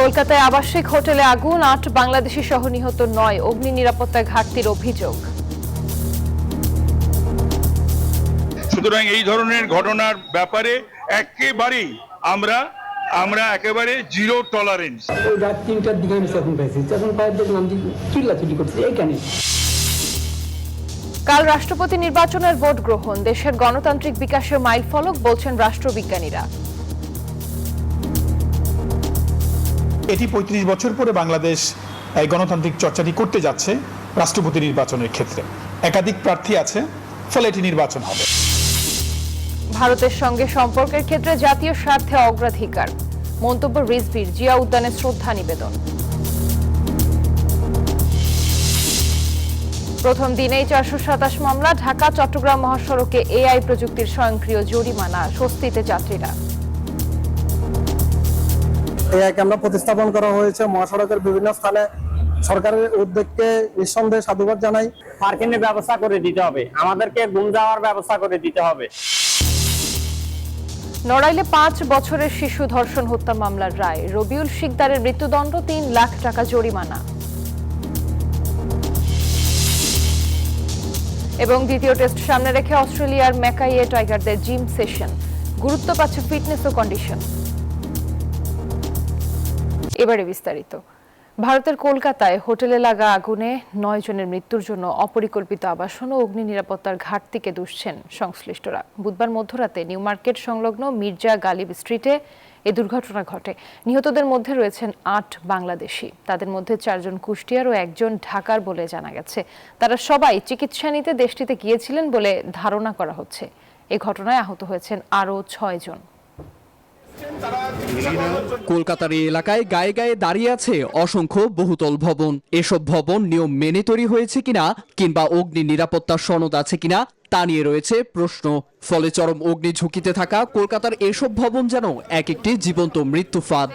কলকাতায় আবাসিক হোটেলে আগুন, ৮ বাংলাদেশি সহ নিহত ৯, অগ্নি নিরাপত্তায় ঘাটতির অভিযোগ। সুতরাং এই ধরনের ঘটনার ব্যাপারে একেবারেই আমরা একেবারে জিরো টলারেন্স। রাত ৩টার দিকে আমি যখন পেয়েছি তখন পায়ের দেখলাম যে চিল্লাচিল্লি করছে এইখানে। কাল রাষ্ট্রপতি নির্বাচনের ভোট গ্রহণ, দেশের গণতান্ত্রিক বিকাশের মাইলফলক বলছেন রাষ্ট্রবিজ্ঞানীরা। এটি ৩৫ বছর পরে বাংলাদেশ এই গণতান্ত্রিক চর্চাটি করতে যাচ্ছে রাষ্ট্রপতি নির্বাচনের ক্ষেত্রে। একাধিক প্রার্থী আছে, ফলে এটি নির্বাচন হবে। ভারতের সঙ্গে সম্পর্কের ক্ষেত্রে জাতীয় স্বার্থে অগ্রাধিকার, মন্তব্য রিজভির, জিয়া উদ্যানে শ্রদ্ধা নিবেদন। প্রথম দিনেই ৪২৭ মামলা, ঢাকা চট্টগ্রাম মহাসড়কে এআই প্রযুক্তির স্বয়ংক্রিয় জরিমানা, স্বস্তিতে যাত্রীরা। এআই ক্যামেরা প্রতিস্থাপন করা হয়েছে মহাসড়কের বিভিন্ন স্থানে। সরকারের উদ্যোগকে নিঃসন্দেহে সাধুবাদ জানাই। পার্কিংয়ের ব্যবস্থা করে দিতে হবে, আমাদেরকে ঘুম যাওয়ার ব্যবস্থা করে দিতে হবে। নড়াইলে ৫ বছরের শিশু ধর্ষণ হত্যা মামলার রায়, রবিউল শিকদারের মৃত্যুদণ্ড, ৩ লাখ টাকা জরিমানা। এবং দ্বিতীয় টেস্ট সামনে রেখে অস্ট্রেলিয়ার ম্যাকাইয়ে টাইগারদের জিম সেশন, গুরুত্ব পাচ্ছে ফিটনেস ও কন্ডিশন। এবারে বিস্তারিত। ভারতের কলকাতায় হোটেলে লাগা আগুনে ৯ জনের মৃত্যুর জন্য অপরিকল্পিত আবাসন ও অগ্নি নিরাপত্তার ঘাটতিকে দুষছেন সংশ্লিষ্টরা। বুধবার মধ্যরাতে নিউ মার্কেট সংলগ্ন মির্জা গালিব স্ট্রিটে এ দুর্ঘটনা ঘটে। নিহতদের মধ্যে রয়েছেন ৮ বাংলাদেশি, তাদের মধ্যে ৪ জন কুষ্টিয়ার ও ১ জন ঢাকার বলে জানা গেছে। তারা সবাই চিকিৎসা নিতে দেশটিতে গিয়েছিলেন বলে ধারণা করা হচ্ছে। এ ঘটনায় আহত হয়েছেন আরও ৬ জন। কলকাতার এই এলাকায় গায়ে গায়ে দাঁড়িয়ে আছে অসংখ্য বহুতল ভবন। এসব ভবন নিয়ম মেনে তৈরি হয়েছে কিনা কিংবা অগ্নি নিরাপত্তার সনদ আছে কিনা তা নিয়ে রয়েছে প্রশ্ন। ফলে চরম অগ্নি ঝুঁকিতে থাকা কলকাতার এসব ভবন যেন এক একটি জীবন্ত মৃত্যু ফাঁদ।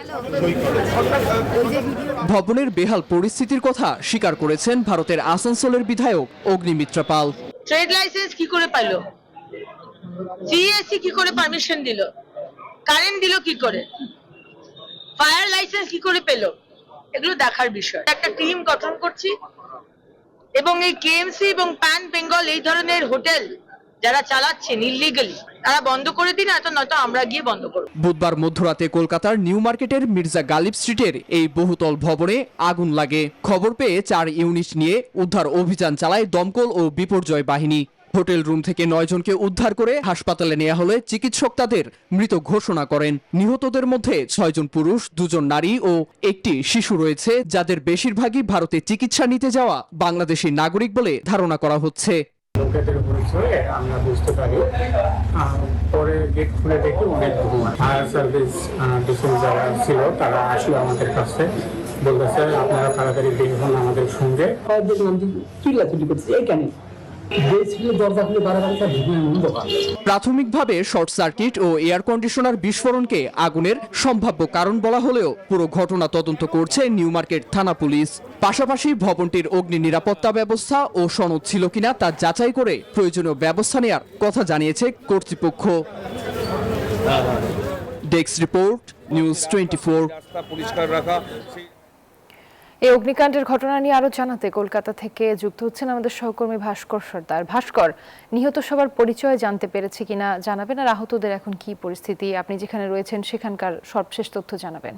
ভবনের বেহাল পরিস্থিতির কথা স্বীকার করেছেন ভারতের আসানসোলের বিধায়ক অগ্নিমিত্রা পাল। ট্রেড লাইসেন্স কি করে পাইলো, জিএসসি কি করে পারমিশন দিল, কারেন্ট দিল কি করে, ফায়ার লাইসেন্স কি করে পেল, এগুলো দেখার বিষয়। একটা টিম গঠন করছি এবং এই কেএমসি এবং প্যান বেঙ্গল এই ধরনের হোটেল যারা চালাচ্ছেন ইলিগালি তারা বন্ধ করে দিন, নয়তো আমরা গিয়ে বন্ধ করব। বুধবার মধ্যরাতে কলকাতার নিউ মার্কেটের মির্জা গালিব স্ট্রিটের এই বহুতল ভবনে আগুন লাগে। খবর পেয়ে ৪ ইউনিট নিয়ে উদ্ধার অভিযান চালায় দমকল ও বিপর্যয় বাহিনী। হোটেল রুম থেকে ৯ জনকে উদ্ধার করে হাসপাতালে নেওয়া হলে চিকিৎসক তাদের মৃত ঘোষণা করেন। নিহতদের মধ্যে ৬ জন পুরুষ, ২ জন নারী ও একটি শিশু রয়েছে, যাদের বেশিরভাগই ভারতে চিকিৎসা নিতে যাওয়া বাংলাদেশি নাগরিক বলে ধারণা করা হচ্ছে। আমরা বুঝতে পারি, পরে গেট খুলে দেখি অনেক ফায়ার সার্ভিস যারা ছিল তারা আসলো আমাদের কাছে, বলতেছে আপনারা তাড়াতাড়ি বের হন আমাদের সঙ্গে। দেখলাম যে চিল্লাচিল্লি করছে এইখানে। প্রাথমিকভাবে শর্ট সার্কিট ও এয়ার কন্ডিশনার বিস্ফোরণকে আগুনের সম্ভাব্য কারণ বলা হলেও পুরো ঘটনা তদন্ত করছে নিউ মার্কেট থানা পুলিশ। পাশাপাশি ভবনটির অগ্নি নিরাপত্তা ব্যবস্থা ও সনদ ছিল কিনা তা যাচাই করে প্রয়োজনীয় ব্যবস্থা নেওয়ার কথা জানিয়েছে কর্তৃপক্ষ। Desk report, news 24। পরিষ্কার রাখা। এই অগ্নিকাণ্ডের ঘটনা নিয়ে আরো জানাতে কলকাতা থেকে যুক্ত হচ্ছেন আমাদের সহকর্মী ভাস্কর সর্দার। ভাস্কর, নিহত সবার পরিচয় জানতে পেরেছে কিনা জানাবেন, আর আহতদের এখন কি পরিস্থিতি, আপনি যেখানে রয়েছেন সেখানকার সর্বশেষ তথ্য জানাবেন।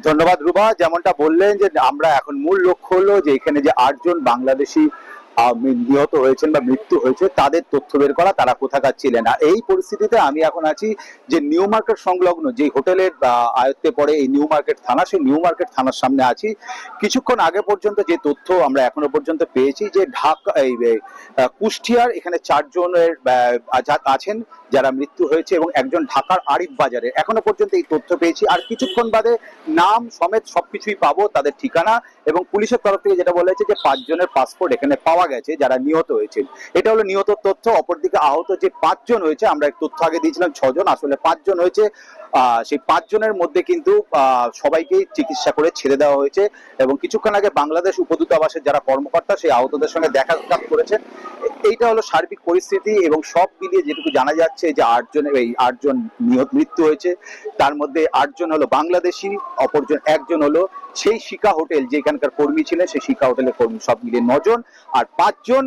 ধন্যবাদ রুবা। যেমনটা বললেন যে আমরা এখন মূল লক্ষ্য হলো যে এখানে যে ৮ জন বাংলাদেশি নিহত হয়েছেন বা মৃত্যু হয়েছে তাদের তথ্য বের করা, তারা কোথাকার ছিলেন। এই পরিস্থিতিতে আমি এখন আছি যে নিউ মার্কেট সংলগ্ন যে হোটেলের আয়ত্তে পড়ে এই নিউ মার্কেট থানা, সেই নিউ মার্কেট থানার সামনে আছি। কিছুক্ষণ আগে পর্যন্ত যে তথ্য আমরা এখনো পর্যন্ত পেয়েছি যে ঢাকা কুষ্টিয়ার এখানে ৪ জনের আছেন যারা মৃত্যু হয়েছে এবং একজন ঢাকার আরিফ বাজারে, এখনো পর্যন্ত এই তথ্য পেয়েছি। আর কিছুক্ষণ বাদে নাম সমেত সবকিছুই পাবো, তাদের ঠিকানা, এবং পুলিশের তরফ থেকে যেটা বলা হয়েছে যে ৫ জনের পাসপোর্ট এখানে পাওয়া গেছে যারা নিহত হয়েছেন। এটা হলো নিহত তথ্য। অপরদিকে আহত যে ৫ জন হয়েছে, আমরা এক তথ্য আগে দিয়েছিলাম ৬ জন, আসলে ৫ জন হয়েছে। সেই 5 জনের মধ্যে কিন্তু সবাইকে চিকিৎসা করে ছেড়ে দেওয়া হয়েছে এবং কিছুক্ষণ আগে বাংলাদেশ উপদূতাবাসের যারা কর্মকর্তা সেই আহতদের সঙ্গে দেখা সাক্ষাৎ করেছেন। এইটা হলো সার্বিক পরিস্থিতি এবং সব মিলিয়ে যেটুকু জানা যাচ্ছে যে 8 জন মৃত্যু হয়েছে, তার মধ্যে 8 জন হলো বাংলাদেশি, অপরজন 1 জন হলো সেই শিকা হোটেল যেখানকার কর্মী ছিলেন, সেই শিকা হোটেলের কর্মী। সব মিলিয়ে 9 জন, আর 5 জন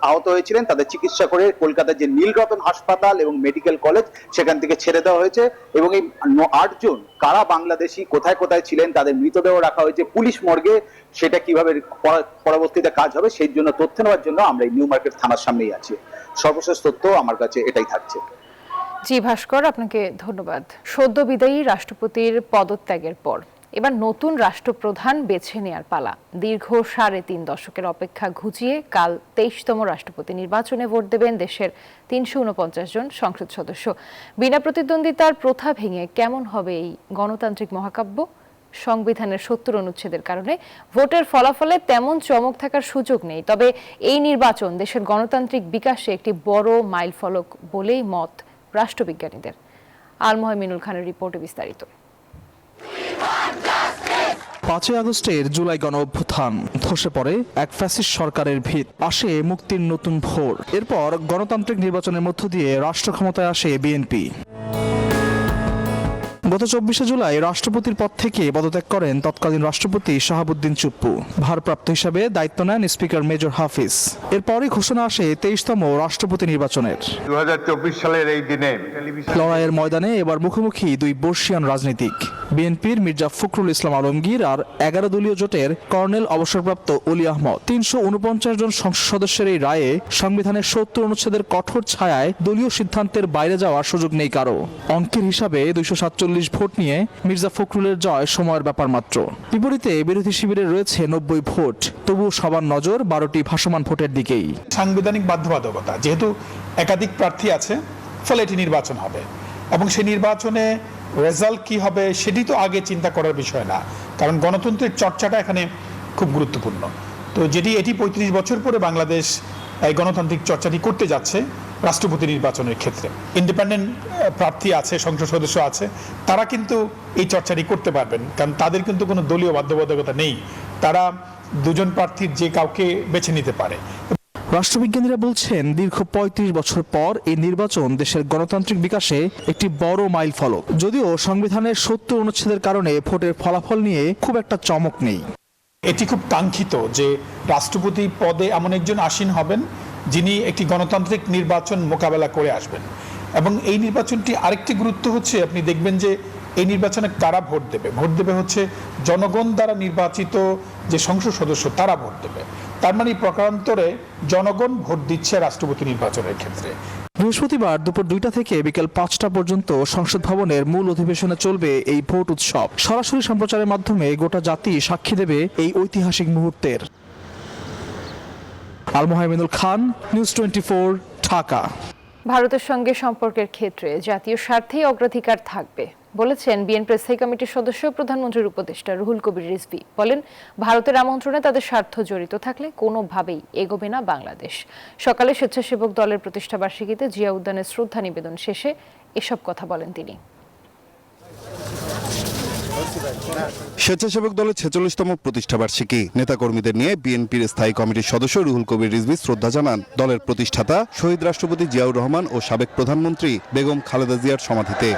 আহত হয়েছিলেন। তাদের চিকিৎসা করে কলকাতার যে নীলরতন হাসপাতাল এবং মেডিকেল কলেজ সেখান থেকে ছেড়ে দেওয়া হয়েছে এবং এই 8 জন কারা বাংলাদেশি, কোথায় কোথায় ছিলেন, তাদের মৃতদেহ রাখা হয়েছে পুলিশ মর্গে। সেটা কিভাবে পরবর্তীতে কাজ হবে সেই জন্য তথ্য নেওয়ার জন্য আমরা এই নিউ মার্কেট থানার সামনেই আছি। সর্বশেষ তথ্য আমার কাছে এটাই থাকছে। জি ভাস্কর, আপনাকে ধন্যবাদ। সদ্য বিদায়ী রাষ্ট্রপতির পদত্যাগের পর এবার নতুন রাষ্ট্রপ্রধান বেছে নেয়ার পালা। দীর্ঘ 3.5 দশকের অপেক্ষা ঘুচিয়ে কাল 23তম রাষ্ট্রপতি নির্বাচনে ভোট দেবেন দেশের 349 জন সংসদ সদস্য। বিনা প্রতিদ্বন্দ্বিতার প্রথা ভেঙে কেমন হবে এই গণতান্ত্রিক মহাকাব্য? সংবিধানের 70 অনুচ্ছেদের কারণে ভোটের ফলাফলে তেমন চমক থাকার সুযোগ নেই, তবে এই নির্বাচন দেশের গণতান্ত্রিক বিকাশে একটি বড় মাইলফলক বলেই মত রাষ্ট্রবিজ্ঞানীদের। আলমোহামিনুল খানের রিপোর্টে বিস্তারিত। 5 আগস্টের জুলাই গণ অভ্যুত্থান, ধসে পড়ে এক ফ্যাসিস্ট সরকারের ভিত, আসে মুক্তির নতুন ভোর। এরপর গণতান্ত্রিক নির্বাচনের মধ্য দিয়ে রাষ্ট্র ক্ষমতায় আসে বিএনপি। গত 24শে জুলাই রাষ্ট্রপতির পদ থেকে পদত্যাগ করেন তৎকালীন রাষ্ট্রপতি শাহাবুদ্দিন চুপ্পু। ভারপ্রাপ্ত হিসাবে দায়িত্ব নেন স্পিকার মেজর হাফিজ। এরপরই ঘোষণা আসে 23তম রাষ্ট্রপতি নির্বাচনের। 2024 সালের এই দিনে লড়াইয়ের ময়দানে এবার মুখোমুখি দুই বর্ষিয়ান রাজনীতিক, বিএনপির মির্জা ফখরুল ইসলাম আলমগীর আর 11 দলীয় জোটের কর্নেল অবসরপ্রাপ্ত অলি আহমদ। 349 জন সংসদ সদস্যের এই রায়ে সংবিধানের 70 অনুচ্ছেদের কঠোর ছায়ায় দলীয় সিদ্ধান্তের বাইরে যাওয়ার সুযোগ নেই কারো। অঙ্কের হিসাবে 247 ভোট নিয়ে মির্জা ফখরুলের জয় সময়ের ব্যাপার মাত্র। বিপরীতে বিরোধী শিবিরে রয়েছে 90 ভোট, তবু সবার নজর 12টি ভাসমান ভোটের দিকেই। সাংবিধানিক বাধ্যবাধকতা, যেহেতু একাধিক প্রার্থী আছে, ফলে এটি নির্বাচন হবে এবং সেই নির্বাচনে রেজাল্ট কি হবে সেটি তো আগে চিন্তা করার বিষয় না, কারণ গণতন্ত্রের চর্চাটা এখানে খুব গুরুত্বপূর্ণ। তো এটি 35 বছর পরে বাংলাদেশ এই গণতান্ত্রিক চর্চাটি করতে যাচ্ছে রাষ্ট্রপতি নির্বাচনের ক্ষেত্রে। ইন্ডিপেন্ডেন্ট প্রার্থী আছে, সংসদ সদস্য আছে, তারা কিন্তু এই চর্চাটি করতে পারবেন, কারণ তাদের কিন্তু কোনো দলীয় বাধ্যবাধকতা নেই। তারা 2 জন প্রার্থীর যে কাউকে বেছে নিতে পারে। রাষ্ট্রবিজ্ঞানীরা বলছেন দীর্ঘ 35 বছর পর এই নির্বাচন দেশের গণতান্ত্রিক বিকাশে একটি বড় মাইল ফলক। যদিও সংবিধানের 70 অনুচ্ছেদের কারণে ভোটের ফলাফল নিয়ে খুব একটা চমক নেই। এটি খুব কাঙ্ক্ষিত যে রাষ্ট্রপতি পদে এমন একজন আসীন হবেন যিনি একটি গণতান্ত্রিক নির্বাচন মোকাবেলা করে আসবেন। এবং এই নির্বাচনটি আরেকটি গুরুত্ব হচ্ছে, আপনি দেখবেন যে এই নির্বাচনে কারা ভোট দেবে, ভোট দেবে হচ্ছে জনগণ দ্বারা নির্বাচিত যে সংসদ সদস্য তারা ভোট দেবে। তার মানে প্রকারান্তরে জনগণ ভোট দিচ্ছে রাষ্ট্রপতি নির্বাচনের ক্ষেত্রে। বৃহস্পতিবার দুপুর 2টা থেকে বিকেল 5টা পর্যন্ত সংসদ ভবনের মূল অধিবেশনে চলবে এই ভোট উৎসব। সরাসরি সম্প্রচারের মাধ্যমে গোটা জাতি সাক্ষী দেবে এই ঐতিহাসিক মুহূর্তের। আলমোহামিনুল খান, নিউজ 24, ঢাকা। ভারতের সঙ্গে সম্পর্কের ক্ষেত্রে জাতীয় স্বার্থেই অগ্রাধিকার থাকবে বলেছেন বিএনপির স্থায়ী কমিটির সদস্য প্রধানমন্ত্রীর উপদেষ্টা রুহুল কবির রিজভী। বলেন, ভারতের আমন্ত্রণে তাদের স্বার্থ জড়িত থাকলে কোনোভাবেই এগোবে না বাংলাদেশ। সকালে স্বেচ্ছাসেবক দলের প্রতিষ্ঠাবার্ষিকীতে জিয়া উদ্যানে শ্রদ্ধা নিবেদন শেষে এসব কথা বলেন তিনি। স্বেচ্ছাসেবক দলের 46তম প্রতিষ্ঠাবার্ষিকী, নেতাকর্মীদের নিয়ে বিএনপির স্থায়ী কমিটির সদস্য রুহুল কবির রিজভী শ্রদ্ধা জানান দলের প্রতিষ্ঠাতা শহীদ রাষ্ট্রপতি জিয়াউর রহমান ও সাবেক প্রধানমন্ত্রী বেগম খালেদা জিয়ার সমাধিতে।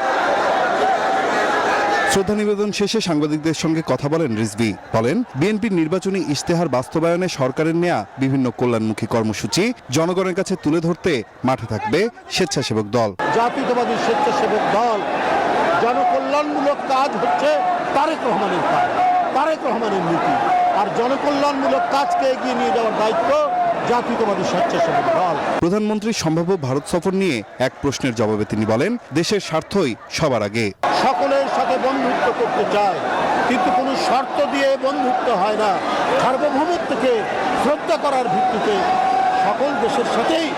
শ্রদ্ধা নিবেদন শেষে সাংবাদিকদের সঙ্গে কথা বলেন রিজভী। বলেন, বিএনপির নির্বাচনী ইশতেহার বাস্তবায়নে সরকারের নেয়া বিভিন্ন কল্যাণমুখী কর্মসূচি জনগণের কাছে তুলে ধরতে মাঠে থাকবে স্বেচ্ছাসেবক দল। জাতীয়তাবাদী স্বেচ্ছাসেবক দল জনকল্যাণমূলক কাজ হচ্ছে তারেক রহমানের কাজ, তারেক রহমানের নীতি, আর জনকল্যাণমূলক কাজকে এগিয়ে নিয়ে যাওয়ার দায়িত্ব জাতীয়তাবাদী স্বেচ্ছাসেবক দল। প্রধানমন্ত্রীর সম্ভাব্য ভারত সফর নিয়ে এক প্রশ্নের জবাবে তিনি বলেন, দেশের স্বার্থই সবার আগে। সকলের সাথে বন্ধুত্ব করতে চায়, কিন্তু কোনো শর্ত দিয়ে বন্ধুত্ব হয় না। সার্বভৌমত্বকে শ্রদ্ধা করার ভিত্তিতে সকল দেশের সাথেই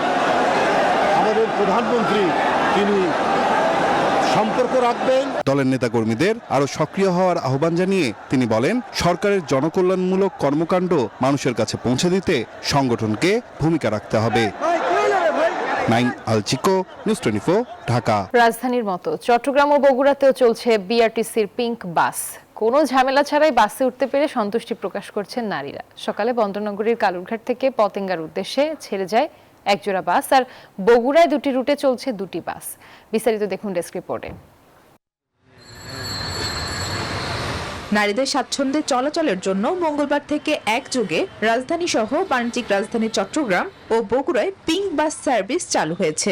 আমাদের প্রধানমন্ত্রী তিনি সম্পর্ক রাখবেন। দলের নেতাকর্মীদের আরো সক্রিয় হওয়ার আহ্বান জানিয়ে তিনি বলেন, সরকারের জনকল্যাণমূলক কর্মকাণ্ড মানুষের কাছে পৌঁছে দিতে সংগঠনকে ভূমিকা রাখতে হবে। নাইম আল চিকো, নিউজ 24, ঢাকা। রাজধানীর মতো চট্টগ্রাম ও বগুড়াতেও চলছে বিআরটিসির পিঙ্ক বাস। কোনো ঝামেলা ছাড়াই বাসে উঠতে পেরে সন্তুষ্টি প্রকাশ করছেন নারীরা। সকালে বন্দরনগরীর কালুরঘাট থেকে পতেঙ্গার উদ্দেশ্যে ছেড়ে যায় একজোড়া বাস, আর বগুড়ায় দুটি রুটে চলছে দুটি বাস। বিস্তারিত দেখুন ডেস্ক রিপোর্টে। নারীদের স্বাচ্ছন্দ্যে চলাচলের জন্য মঙ্গলবার থেকে একযোগে রাজধানী সহ বাণিজ্যিক রাজধানী চট্টগ্রাম ও বগুড়ায় পিঙ্ক বাস সার্ভিস চালু হয়েছে।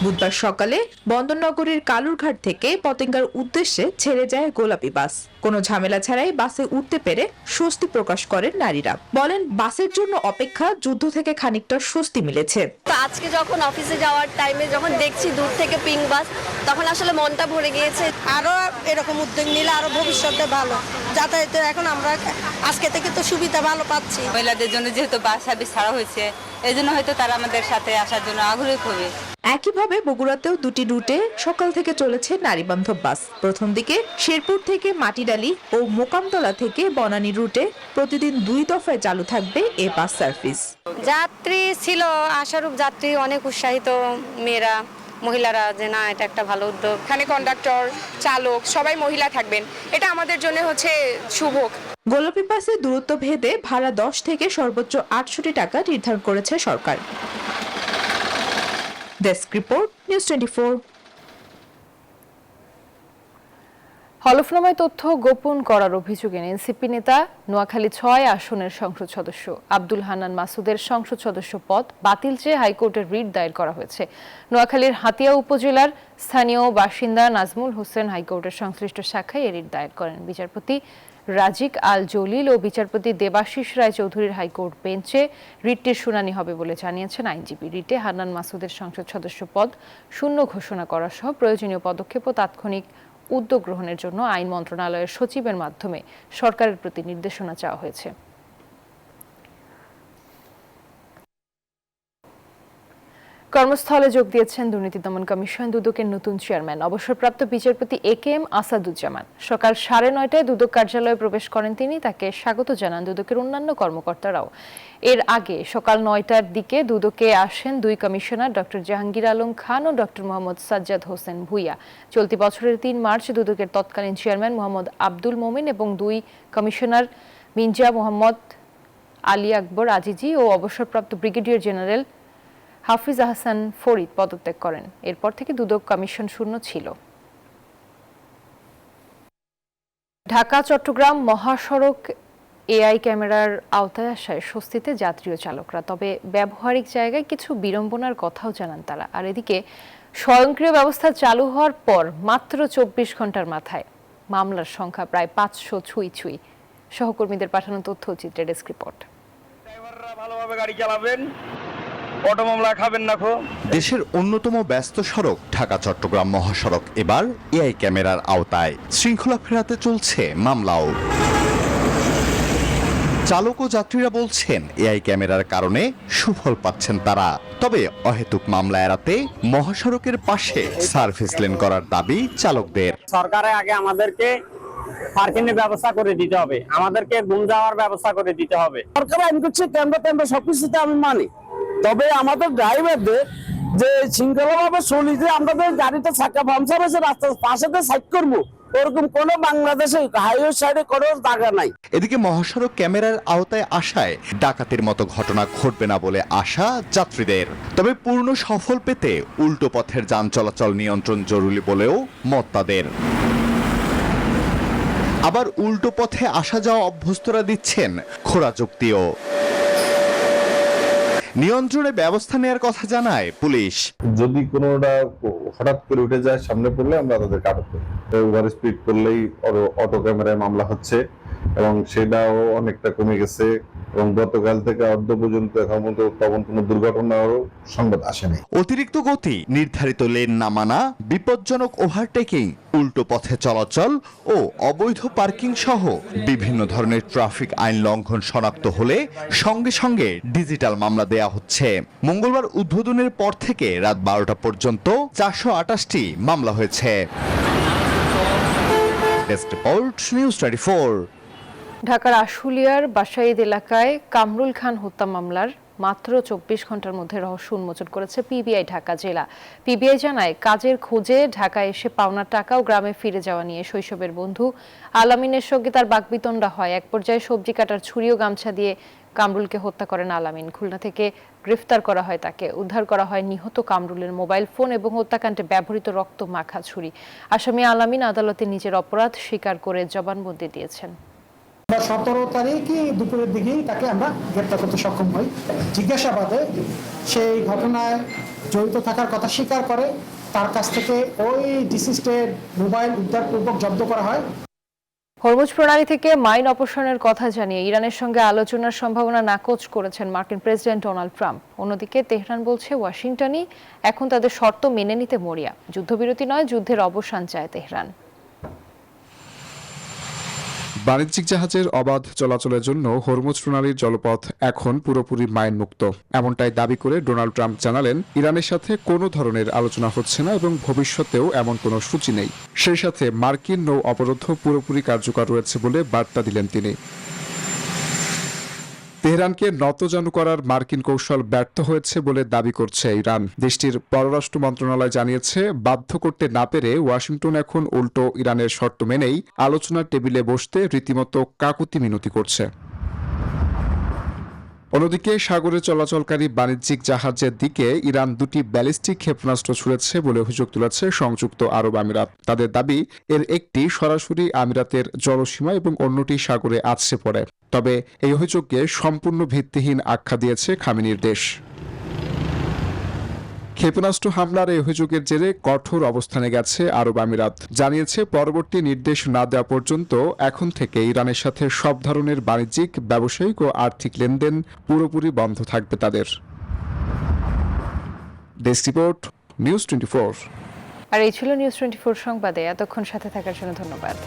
বুধবার সকালে বন্দরনগরীর কালুরঘাট থেকে পতেঙ্গার উদ্দেশ্যে ছেড়ে যায় গোলাপি বাস। কোনো ঝামেলা ছাড়াই বাসে উঠতে পেরে স্বস্তি প্রকাশ করেন নারীরা। বলেন, বাসের জন্য অপেক্ষা যুদ্ধ থেকে খানিকটা স্বস্তি মিলেছে। তো আজকে যখন অফিসে যাওয়ার টাইমে যখন দেখছি দূর থেকে পিঙ্ক বাস, তখন আসলে মনটা ভরে গিয়েছে। আরো এরকম উদ্যোগ নিলে আরো ভবিষ্যতে ভালো যাতায়াতে এখন আমরা আজকে থেকে তো সুবিধা ভালো পাচ্ছি। মহিলাদের জন্য যেহেতু বাস সার্ভিস ছাড়া হয়েছে, এই জন্য হয়তো তারা আমাদের সাথে আসার জন্য আগ্রহী হবে। একইভাবে বগুড়াতেও দুটি রুটে সকাল থেকে চলেছে নারী বান্ধব বাস। প্রথম দিকে শেরপুর থেকে মাটিডালি ও মোকামতলা থেকে বনানী রুটে প্রতিদিন 2 দফায় চালু থাকবে এ বাস সার্ভিস। যাত্রী ছিল, আশারূপ যাত্রী অনেক উৎসাহিত, মেয়েরা মহিলারা, যে না এটা একটা ভালো উদ্যোগ। এখানে কন্ডাক্টর, চালক সবাই মহিলা থাকবেন, এটা আমাদের জন্য হচ্ছে শুভ। গোলাপি বাসের দূরত্ব ভেদে ভাড়া 10 থেকে সর্বোচ্চ 68 টাকা নির্ধারণ করেছে সরকার। Desk report, news 24। হলফনামায় তথ্য গোপন করার অভিযোগে এনসিপি নেতা নোয়াখালী 6 আসনের সংসদ সদস্য আব্দুল হান্নান মাসুদের সংসদ সদস্য পদ বাতিল চেয়ে হাইকোর্টের রিট দায়ের করা হয়েছে। নোয়াখালীর হাতিয়া উপজেলার স্থানীয় বাসিন্দা নাজমুল হোসেন হাইকোর্টের সংশ্লিষ্ট শাখায় রিট দায়ের করেন। বিচারপতি রাজিক আল জলিল ও বিচারপতি দেবাশিস রায় চৌধুরীর হাইকোর্ট বেঞ্চে রিটটির শুনানি হবে বলে জানিয়েছেন আইনজীবী। রিটে হান্নান মাসুদের সংসদ সদস্য পদ শূন্য ঘোষণা করা সহ প্রয়োজনীয় পদক্ষেপ ও তাৎক্ষণিক উদ্যোগ গ্রহণের জন্য আইন মন্ত্রণালয়ের সচিবের মাধ্যমে সরকারের প্রতি নির্দেশনা চাওয়া হয়েছে। কর্মস্থলে যোগ দিয়েছেন দুর্নীতি দমন কমিশন দুদকের নতুন চেয়ারম্যান অবসরপ্রাপ্ত বিচারপতি AKM আসাদুজ্জামান। সকাল 9:30টায় দুদক কার্যালয়ে প্রবেশ করেন তিনি। তাকে স্বাগত জানান দুদকের অন্যান্য কর্মকর্তারাও। এর আগে সকাল 9টার দিকে দুদকে আসেন 2 কমিশনার ডক্টর জাহাঙ্গীর আলম খান ও ডক্টর মোহাম্মদ সাজ্জাদ হোসেন ভুইয়া। চলতি বছরের 3 মার্চ দুদকের তৎকালীন চেয়ারম্যান মোহাম্মদ আব্দুল মোমিন এবং 2 কমিশনার মির্জা মোহাম্মদ আলী আকবর আজিজি ও অবসরপ্রাপ্ত ব্রিগেডিয়ার জেনারেল হাফিজ আহসান ফরিদ পদত্যাগ করেন। এরপর থেকে দুদক কমিশন শূন্য ছিল। ঢাকা চট্টগ্রাম মহাসড়ক AI ক্যামেরার আওতায় আসায় স্বস্তিতে যাত্রী ও চালকরা। তবে ব্যবহারিক জায়গায় কিছু বিড়ম্বনার কথাও জানান তারা। আর এদিকে স্বয়ংক্রিয় ব্যবস্থা চালু হওয়ার পর মাত্র 24 ঘন্টার মাথায় মামলার সংখ্যা প্রায় 500 ছুঁই। সহকর্মীদের পাঠানো তথ্য চিত্রে ডেস্ক রিপোর্ট। ড্রাইভাররা ভালোভাবে গাড়ি চালাবেন, অটো মামলা খাবেন না। দেশের অন্যতম ব্যস্ত সড়ক ঢাকা চট্টগ্রাম মহাসড়ক এবার AI ক্যামেরার আওতায়। শৃঙ্খলা ফেরাতে চলছে মামলাও। চালক ও যাত্রীরা বলছেন AI ক্যামেরার কারণে সুফল পাচ্ছেন তারা। তবে অহেতুক মামলা এড়াতে মহাসড়কের পাশে সার্ভিস লেন করার দাবি চালকদের। সরকারের আগে আমাদেরকে পার্কিং এর ব্যবস্থা করে দিতে হবে, আমাদেরকে ঘুম যাওয়ার ব্যবস্থা করে দিতে হবে। সরকার আইন করছে, কেন্দ্র সবকিছুতে আমি মানি। তবে আমাদের ড্রাইভারদের যে শৃঙ্খলাভাবে চলিতে আমাদের গাড়িটা চাকা পাংচার হয়েছে রাস্তার পাশেতে সাইড করবো, ওরকম কোন বাংলাদেশে হাইওয়ে সাইডে কোনো জায়গা নাই। এদিকে মহাসড়ক ক্যামেরার আওতায় আসায় ডাকাতির মতো ঘটনা ঘটবে না বলে আশা যাত্রীদের। তবে পূর্ণ সফল পেতে উল্টো পথের যান চলাচল নিয়ন্ত্রণ জরুরি বলেও মত তাদের। আবার উল্টো পথে আসা যাওয়া অভ্যস্তরা দিচ্ছেন খোঁড়া যুক্তিও। নিয়ন্ত্রণে ব্যবস্থা নেওয়ার কথা জানায় পুলিশ। যদি কোনোটা হঠাৎ করে উঠে যায় সামনে পড়লে আমরা তাদেরকে আটক করি। ওভার স্পিড করলেই অটো ক্যামেরায় মামলা হচ্ছে এবং সেটাও অনেকটা কমে গেছে এবং গতকাল থেকে অর্ধ পর্যন্ত এখন তেমন কোনো দুর্ঘটনারও সংবাদ আসেনি। অতিরিক্ত গতি, নির্ধারিত লেন না মানা, বিপজ্জনক ওভারটেকিং, উল্টো পথে চলাচল ও অবৈধ পার্কিং সহ বিভিন্ন ধরনের ট্রাফিক আইন লঙ্ঘন শনাক্ত হলে সঙ্গে সঙ্গে ডিজিটাল মামলা দেয়া হচ্ছে। মঙ্গলবার উদ্বোধনের পর থেকে রাত 12টা পর্যন্ত 428টি মামলা হয়েছে। Desk report, news 24। ঢাকার আশুলিয়ার বাসাইদ এলাকায় কামরুল খান হত্যা মামলার মাত্র 24 ঘন্টার মধ্যে রহস্য উন্মোচন করেছে পিবিআই ঢাকা জেলা। পিবিআই জানায়, কাজের খোঁজে ঢাকায় এসে পাওনা টাকা ও গ্রামে ফিরে যাওয়া নিয়ে শৈশবের বন্ধু আলামিনের সঙ্গে তার বাকবিতণ্ডা হয়। এক পর্যায়ে সবজি কাটার ছুরি ও গামছা দিয়ে কামরুলকে হত্যা করেন আলামিন। খুলনা থেকে গ্রেফতার করা হয় তাকে। উদ্ধার করা হয় নিহত কামরুলের মোবাইল ফোন এবং হত্যাকাণ্ডে ব্যবহৃত রক্ত মাখা ছুরি। আসামি আলামিন আদালতে নিজের অপরাধ স্বীকার করে জবানবন্দি দিয়েছেন। 17 তারিখে দুপুরের দিকেই তাকে আমরা গ্রেপ্তার করতে সক্ষম হই। জিজ্ঞাসাবাদে সেই ঘটনায় জড়িত থাকার কথা স্বীকার করে। তার কাছ থেকে ওই ডিসিস্টের মোবাইল উদ্ধারপূর্বক জব্দ করা হয়। হরমুজ প্রণালী থেকে মাইন অপসারণের কথা জানিয়ে ইরানের সঙ্গে আলোচনার সম্ভাবনা নাকচ করেছেন মার্কিন প্রেসিডেন্ট ডোনাল্ড ট্রাম্প। অন্যদিকে তেহরান বলছে ওয়াশিংটনই এখন তাদের শর্ত মেনে নিতে মরিয়া। যুদ্ধবিরতি নয়, যুদ্ধের অবসান চায় তেহরান। বাণিজ্যিক জাহাজের অবাধ চলাচলের জন্য হরমুজ প্রণালীর জলপথ এখন পুরোপুরি মাইন মুক্ত, এমনটাই দাবি করে ডোনাল্ড ট্রাম্প জানালেন ইরানের সাথে কোনো ধরনের আলোচনা হচ্ছে না এবং ভবিষ্যতেও এমন কোনো সূচি নেই। সেই সাথে মার্কিন নৌ অবরোধ পুরোপুরি কার্যকর রয়েছে বলে বার্তা দিলেন তিনি। তেহরানকে নতজানু করার মার্কিন কৌশল ব্যর্থ হয়েছে বলে দাবি করছে ইরান। দেশটির পররাষ্ট্র মন্ত্রণালয় জানিয়েছে, বাধ্য করতে না পেরে ওয়াশিংটন এখন উল্টো ইরানের শর্ত মেনেই আলোচনার টেবিলে বসতে রীতিমতো কাকুতি মিনতি করছে। অন্যদিকে সাগরে চলাচলকারী বাণিজ্যিক জাহাজের দিকে ইরান 2টি ব্যালিস্টিক ক্ষেপণাস্ত্র ছুড়েছে বলে অভিযোগ তুলেছে সংযুক্ত আরব আমিরাত। তাদের দাবি, এর একটি সরাসরি আমিরাতের জলসীমা এবং অন্যটি সাগরে আছড়ে পড়ে। তবে এই অভিযোগকে সম্পূর্ণ ভিত্তিহীন আখ্যা দিয়েছে খামেনির দেশ। ক্ষেপণাস্ত্র হামলার এই অভিযোগের জেরে কঠোর অবস্থানে গেছে আরব আমিরাত। জানিয়েছে, পরবর্তী নির্দেশ না দেওয়া পর্যন্ত এখন থেকে ইরানের সাথে সব ধরনের বাণিজ্যিক, ব্যবসায়িক ও আর্থিক লেনদেন পুরোপুরি বন্ধ থাকবে তাদের। Desk report, news 24। আর এই ছিল নিউজ 24 সংবাদে। এতক্ষণ সাথে থাকার জন্য ধন্যবাদ।